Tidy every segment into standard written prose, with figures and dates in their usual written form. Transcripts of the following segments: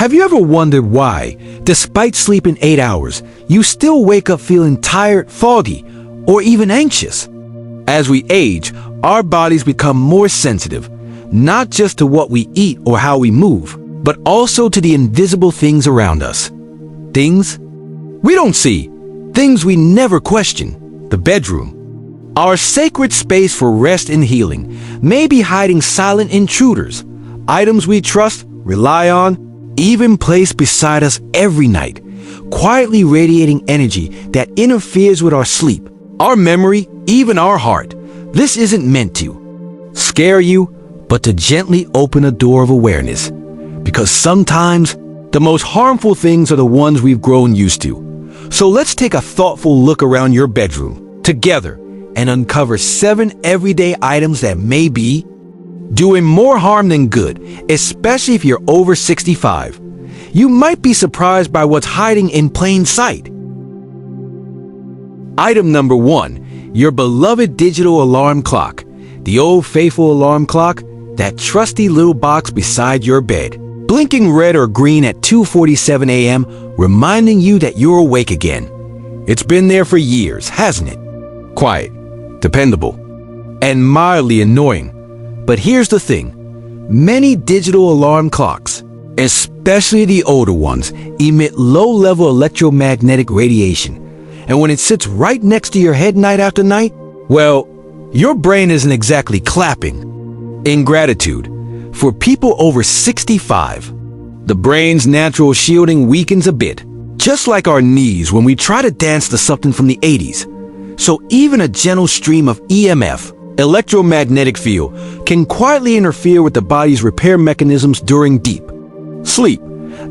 Have you ever wondered why, despite sleeping 8 hours, you still wake up feeling tired, foggy, or even anxious? As we age, our bodies become more sensitive, not just to what we eat or how we move, but also to the invisible things around us. Things we don't see, things we never question. The bedroom, our sacred space for rest and healing, may be hiding silent intruders, items we trust, rely on, even place beside us every night, quietly radiating energy that interferes with our sleep, our memory, even our heart. This isn't meant to scare you, but to gently open a door of awareness. Because sometimes the most harmful things are the ones we've grown used to. So let's take a thoughtful look around your bedroom together and uncover 7 everyday items that may be doing more harm than good, especially if you're over 65. You might be surprised by what's hiding in plain sight. Item number 1, your beloved digital alarm clock. The old faithful alarm clock, that trusty little box beside your bed, blinking red or green at 2:47 a.m., reminding you that you're awake again. It's been there for years, hasn't it? Quiet, dependable, and mildly annoying. But here's the thing. Many digital alarm clocks, especially the older ones, emit low-level electromagnetic radiation. And when it sits right next to your head night after night, well, your brain isn't exactly clapping. In gratitude, for people over 65, the brain's natural shielding weakens a bit, just like our knees when we try to dance to something from the 80s. So even a gentle stream of EMF, electromagnetic field, can quietly interfere with the body's repair mechanisms during deep sleep.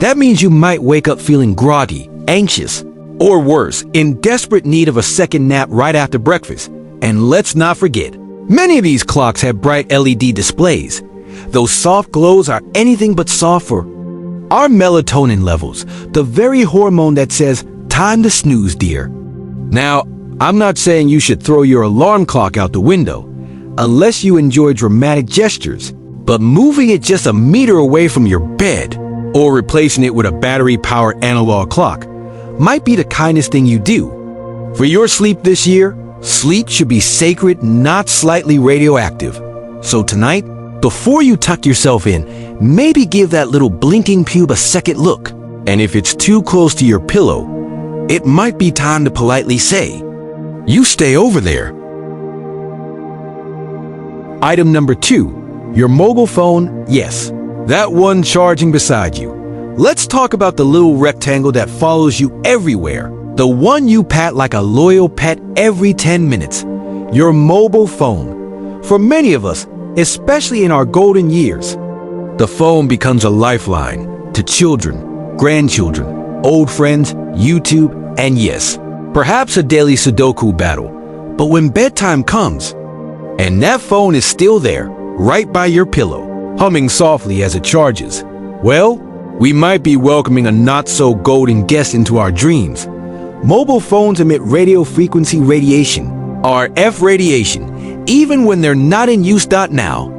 That means you might wake up feeling groggy, anxious, or worse, in desperate need of a second nap right after breakfast. And let's not forget, many of these clocks have bright LED displays. Those soft glows are anything but soft for our melatonin levels, the very hormone that says, time to snooze, dear. Now, I'm not saying you should throw your alarm clock out the window, unless you enjoy dramatic gestures, but moving it just a meter away from your bed, or replacing it with a battery-powered analog clock, might be the kindest thing you do. For your sleep this year, sleep should be sacred, not slightly radioactive. So tonight, before you tuck yourself in, maybe give that little blinking pube a second look. And if it's too close to your pillow, it might be time to politely say, "You stay over there." Item number 2, your mobile phone. Yes, that one charging beside you. Let's talk about the little rectangle that follows you everywhere. The one you pat like a loyal pet every 10 minutes. Your mobile phone. For many of us, especially in our golden years, the phone becomes a lifeline to children, grandchildren, old friends, YouTube, and yes, perhaps a daily Sudoku battle. But when bedtime comes, and that phone is still there, right by your pillow, humming softly as it charges, well, we might be welcoming a not-so-golden guest into our dreams. Mobile phones emit radio frequency radiation, RF radiation, even when they're not in use. Now,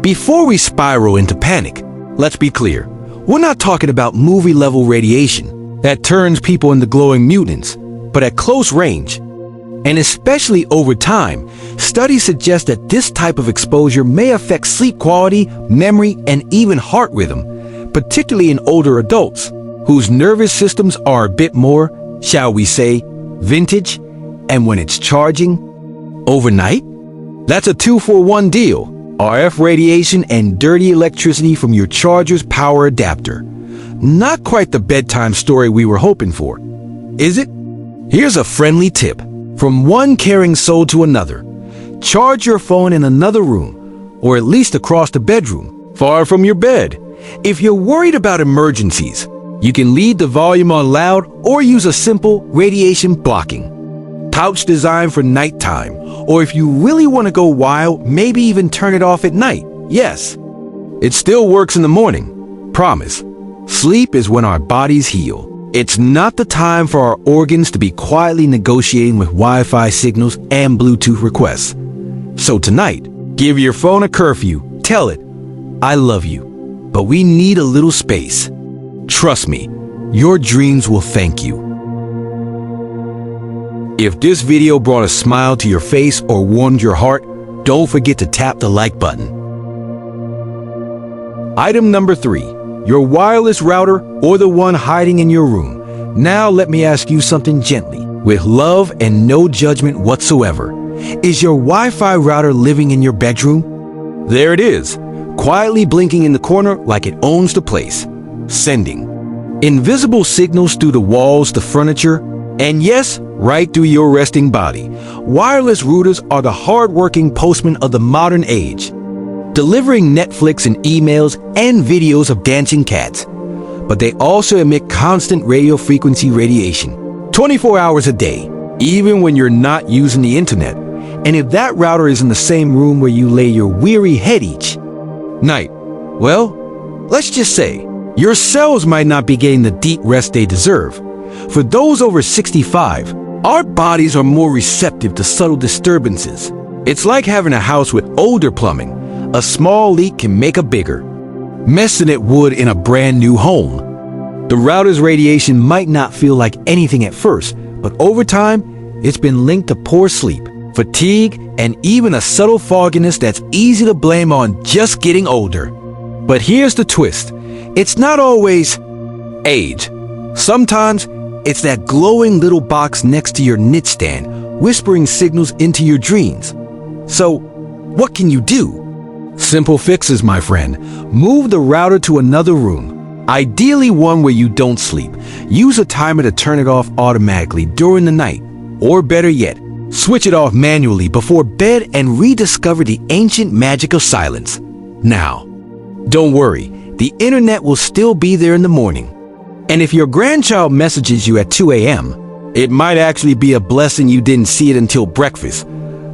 before we spiral into panic, let's be clear. We're not talking about movie-level radiation that turns people into glowing mutants, but at close range, and especially over time, studies suggest that this type of exposure may affect sleep quality, memory, and even heart rhythm, particularly in older adults, whose nervous systems are a bit more, shall we say, vintage. And when it's charging overnight, that's a 2-for-1 deal. RF radiation and dirty electricity from your charger's power adapter. Not quite the bedtime story we were hoping for, is it? Here's a friendly tip from one caring soul to another. Charge your phone in another room, or at least across the bedroom, far from your bed. If you're worried about emergencies, you can leave the volume on loud or use a simple radiation blocking pouch designed for nighttime. Or if you really want to go wild, maybe even turn it off at night. Yes, it still works in the morning. Promise. Sleep is when our bodies heal. It's not the time for our organs to be quietly negotiating with Wi-Fi signals and Bluetooth requests. So tonight, give your phone a curfew. Tell it, I love you, but we need a little space. Trust me, your dreams will thank you. If this video brought a smile to your face or warmed your heart, don't forget to tap the like button. Item number 3, your wireless router or the one hiding in your room. Now let me ask you something gently, with love and no judgment whatsoever. Is your Wi-Fi router living in your bedroom? There it is, quietly blinking in the corner like it owns the place. Sending invisible signals through the walls, the furniture, and yes, right through your resting body. Wireless routers are the hard-working postmen of the modern age, delivering Netflix and emails and videos of dancing cats. But they also emit constant radio frequency radiation, 24 hours a day, even when you're not using the internet. And if that router is in the same room where you lay your weary head each night, well, let's just say, your cells might not be getting the deep rest they deserve. For those over 65, our bodies are more receptive to subtle disturbances. It's like having a house with older plumbing. A small leak can make a bigger mess than it would in a brand new home. The router's radiation might not feel like anything at first, but over time, it's been linked to poor sleep, fatigue, and even a subtle fogginess that's easy to blame on just getting older. But here's the twist. It's not always age. Sometimes it's that glowing little box next to your nightstand, whispering signals into your dreams. So, what can you do? Simple fixes, my friend. Move the router to another room, ideally one where you don't sleep. Use a timer to turn it off automatically during the night. Or better yet, switch it off manually before bed and rediscover the ancient magic of silence. Now, don't worry, the internet will still be there in the morning. And if your grandchild messages you at 2 a.m., it might actually be a blessing you didn't see it until breakfast.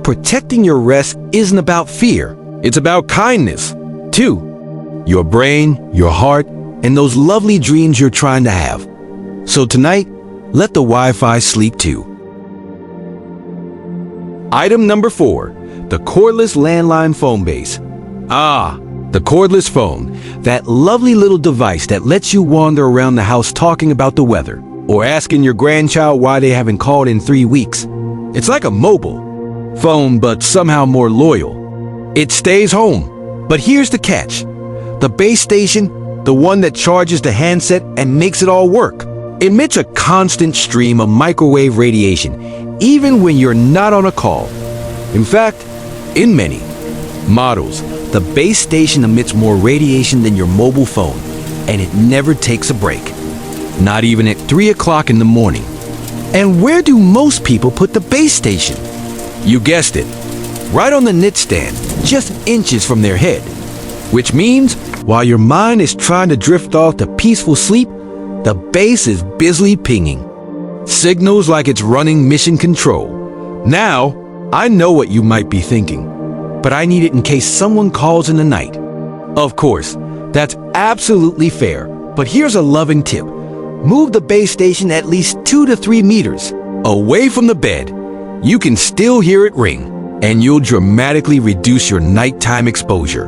Protecting your rest isn't about fear. It's about kindness, too. Your brain, your heart, and those lovely dreams you're trying to have. So tonight, let the Wi-Fi sleep too. Item number 4, the cordless landline phone base. The cordless phone, that lovely little device that lets you wander around the house talking about the weather or asking your grandchild why they haven't called in 3 weeks. It's like a mobile phone, but somehow more loyal. It stays home, but here's the catch. The base station, the one that charges the handset and makes it all work, emits a constant stream of microwave radiation, even when you're not on a call. In fact, in many models, the base station emits more radiation than your mobile phone, and it never takes a break. Not even at 3 o'clock in the morning. And where do most people put the base station? You guessed it, right on the nightstand, just inches from their head. Which means, while your mind is trying to drift off to peaceful sleep, the base is busily pinging signals like it's running mission control. Now, I know what you might be thinking, but I need it in case someone calls in the night. Of course, that's absolutely fair, but here's a loving tip. Move the base station at least 2 to 3 meters away from the bed. You can still hear it ring, and you'll dramatically reduce your nighttime exposure.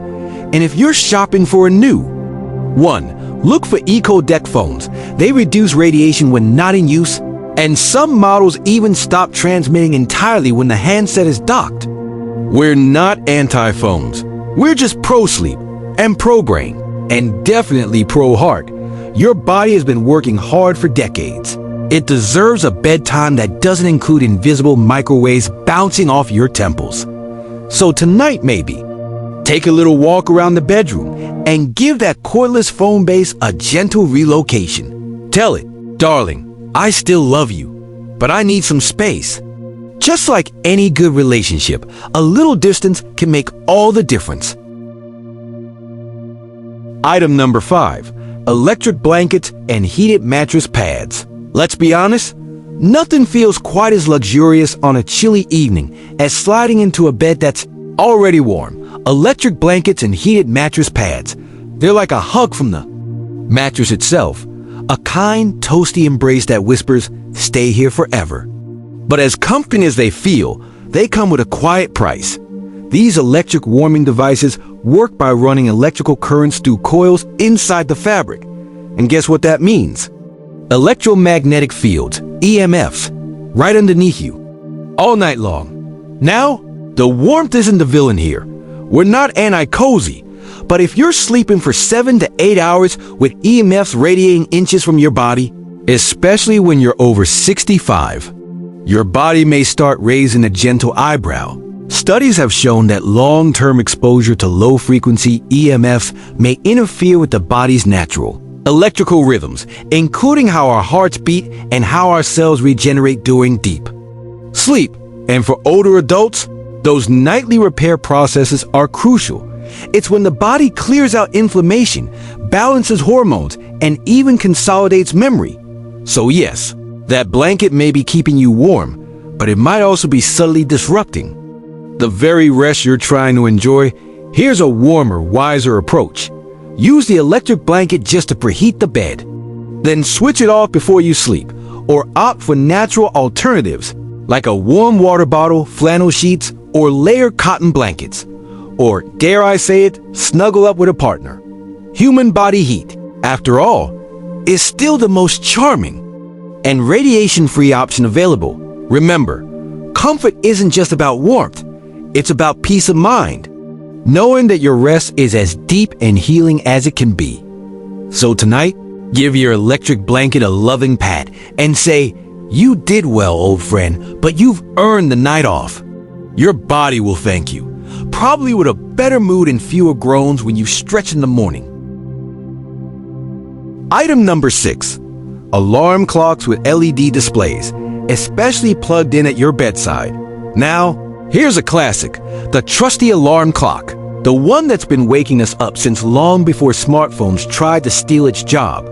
And if you're shopping for a new one, look for Eco Deck phones. They reduce radiation when not in use, and some models even stop transmitting entirely when the handset is docked. We're not anti-phones. We're just pro-sleep and pro-brain, and definitely pro-heart. Your body has been working hard for decades. It deserves a bedtime that doesn't include invisible microwaves bouncing off your temples. So tonight, maybe, take a little walk around the bedroom and give that cordless phone base a gentle relocation. Tell it, darling, I still love you, but I need some space. Just like any good relationship, a little distance can make all the difference. Item number 5, electric blankets and heated mattress pads. Let's be honest, nothing feels quite as luxurious on a chilly evening as sliding into a bed that's already warm. Electric blankets and heated mattress pads. They're like a hug from the mattress itself, a kind, toasty embrace that whispers, "Stay here forever." But as comforting as they feel, they come with a quiet price. These electric warming devices work by running electrical currents through coils inside the fabric. And guess what that means? Electromagnetic fields, EMFs, right underneath you, all night long. Now, the warmth isn't the villain here. We're not anti-cozy, but if you're sleeping for 7 to 8 hours with EMFs radiating inches from your body, especially when you're over 65, your body may start raising a gentle eyebrow. Studies have shown that long-term exposure to low-frequency EMFs may interfere with the body's natural electrical rhythms, including how our hearts beat and how our cells regenerate during deep sleep. And for older adults, those nightly repair processes are crucial. It's when the body clears out inflammation, balances hormones, and even consolidates memory. So yes, that blanket may be keeping you warm, but it might also be subtly disrupting the very rest you're trying to enjoy. Here's a warmer, wiser approach. Use the electric blanket just to preheat the bed. Then switch it off before you sleep, or opt for natural alternatives like a warm water bottle, flannel sheets, or layered cotton blankets. Or, dare I say it, snuggle up with a partner. Human body heat, after all, is still the most charming and radiation-free option available. Remember, comfort isn't just about warmth. It's about peace of mind, knowing that your rest is as deep and healing as it can be. So tonight, give your electric blanket a loving pat and say, "You did well, old friend, but you've earned the night off." Your body will thank you, probably with a better mood and fewer groans when you stretch in the morning. Item number 6. Alarm clocks with LED displays, especially plugged in at your bedside. Now, here's a classic, the trusty alarm clock, the one that's been waking us up since long before smartphones tried to steal its job,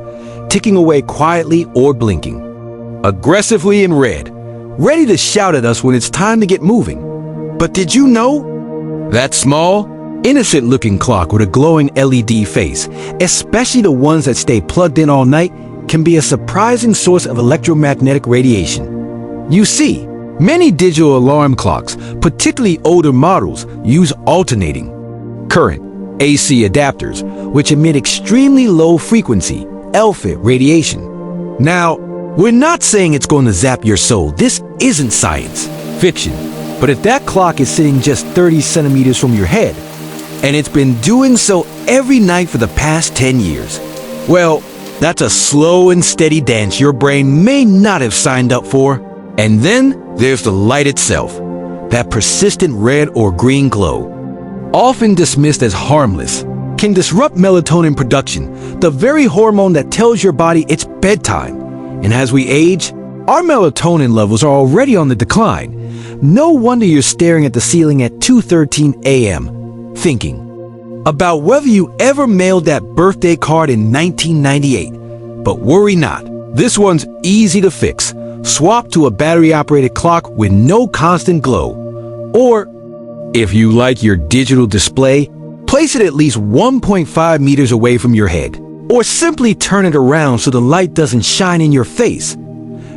ticking away quietly or blinking, aggressively in red, ready to shout at us when it's time to get moving. But did you know? That small, innocent-looking clock with a glowing LED face, especially the ones that stay plugged in all night, can be a surprising source of electromagnetic radiation. You see, many digital alarm clocks, particularly older models, use alternating current AC adapters, which emit extremely low frequency ELFIT radiation. Now, we're not saying it's going to zap your soul. This isn't science fiction. But if that clock is sitting just 30 centimeters from your head, and it's been doing so every night for the past 10 years, well, that's a slow and steady dance your brain may not have signed up for. And then there's the light itself, that persistent red or green glow. Often dismissed as harmless, can disrupt melatonin production, the very hormone that tells your body it's bedtime. And as we age, our melatonin levels are already on the decline. No wonder you're staring at the ceiling at 2:13 a.m., thinking about whether you ever mailed that birthday card in 1998. But worry not, this one's easy to fix. Swap to a battery-operated clock with no constant glow. Or, if you like your digital display, place it at least 1.5 meters away from your head. Or simply turn it around so the light doesn't shine in your face.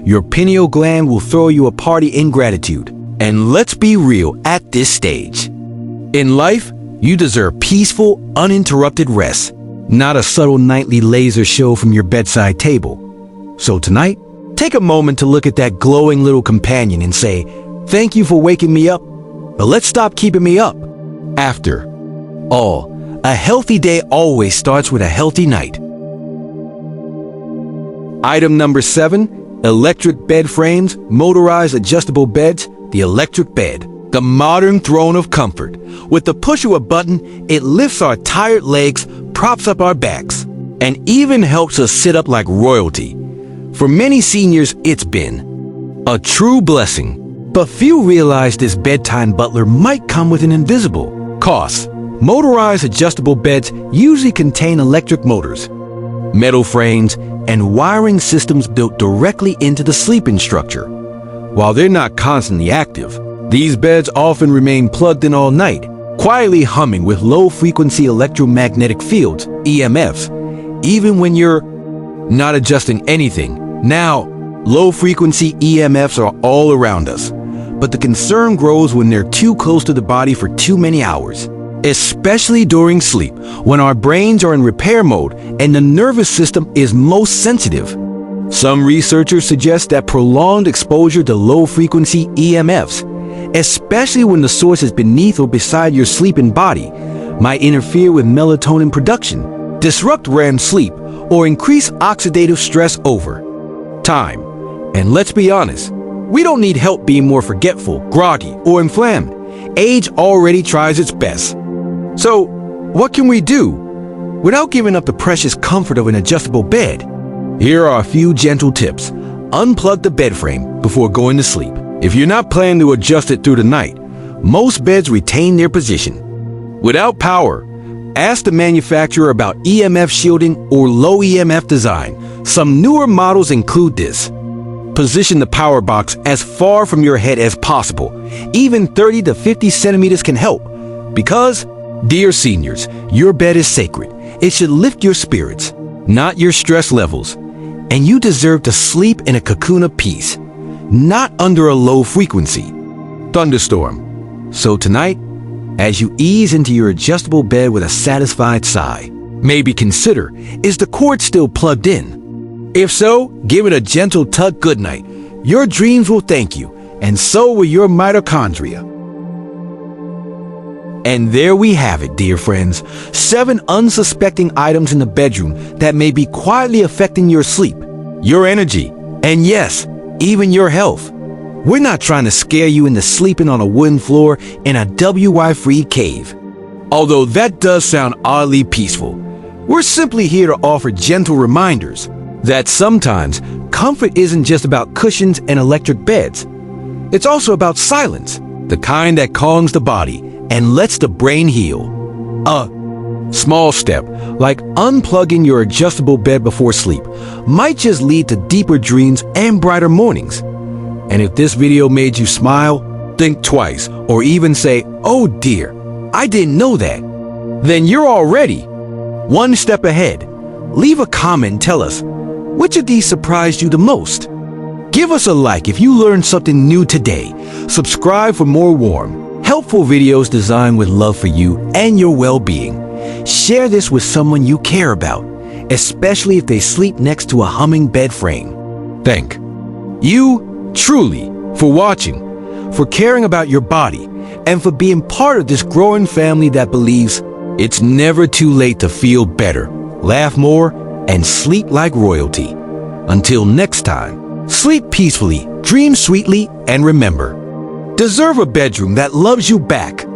Your pineal gland will throw you a party in gratitude. And let's be real at this stage. In life, you deserve peaceful, uninterrupted rest, not a subtle nightly laser show from your bedside table. So tonight, take a moment to look at that glowing little companion and say, "Thank you for waking me up, but let's stop keeping me up." After all, a healthy day always starts with a healthy night. Item number 7, electric bed frames, motorized adjustable beds, the electric bed, the modern throne of comfort. With the push of a button, it lifts our tired legs, props up our backs, and even helps us sit up like royalty. For many seniors, it's been a true blessing. But few realize this bedtime butler might come with an invisible cost. Motorized adjustable beds usually contain electric motors, metal frames, and wiring systems built directly into the sleeping structure. While they're not constantly active, these beds often remain plugged in all night, quietly humming with low-frequency electromagnetic fields, EMFs, even when you're not adjusting anything. Now, low-frequency EMFs are all around us, but the concern grows when they're too close to the body for too many hours. especially during sleep, when our brains are in repair mode and the nervous system is most sensitive. Some researchers suggest that prolonged exposure to low-frequency EMFs, especially when the source is beneath or beside your sleeping body, might interfere with melatonin production, disrupt REM sleep, or increase oxidative stress over time. And let's be honest, we don't need help being more forgetful, groggy, or inflamed. Age already tries its best. So, what can we do without giving up the precious comfort of an adjustable bed? Here are a few gentle tips. Unplug the bed frame before going to sleep. If you're not planning to adjust it through the night, most beds retain their position. Without power, ask the manufacturer about EMF shielding or low EMF design. Some newer models include this. Position the power box as far from your head as possible. Even 30 to 50 centimeters can help. Because, dear seniors, your bed is sacred. It should lift your spirits, not your stress levels. And you deserve to sleep in a cocoon of peace, not under a low frequency thunderstorm. So tonight, as you ease into your adjustable bed with a satisfied sigh, maybe consider, is the cord still plugged in? If so, give it a gentle tug goodnight. Your dreams will thank you, and so will your mitochondria. And there we have it, dear friends. 7 unsuspecting items in the bedroom that may be quietly affecting your sleep, your energy, and yes, even your health. We're not trying to scare you into sleeping on a wooden floor in a WI-free cave. Although that does sound oddly peaceful, we're simply here to offer gentle reminders that sometimes comfort isn't just about cushions and electric beds. It's also about silence, the kind that calms the body and lets the brain heal. A small step, like unplugging your adjustable bed before sleep, might just lead to deeper dreams and brighter mornings. And if this video made you smile, think twice, or even say, "Oh dear, I didn't know that," then you're already one step ahead. Leave a comment and tell us, which of these surprised you the most? Give us a like if you learned something new today. Subscribe for more warm, helpful videos designed with love for you and your well-being. Share this with someone you care about, especially if they sleep next to a humming bed frame. Thank you truly for watching, for caring about your body, and for being part of this growing family that believes it's never too late to feel better, laugh more, and sleep like royalty. Until next time, sleep peacefully, dream sweetly, and remember, deserve a bedroom that loves you back.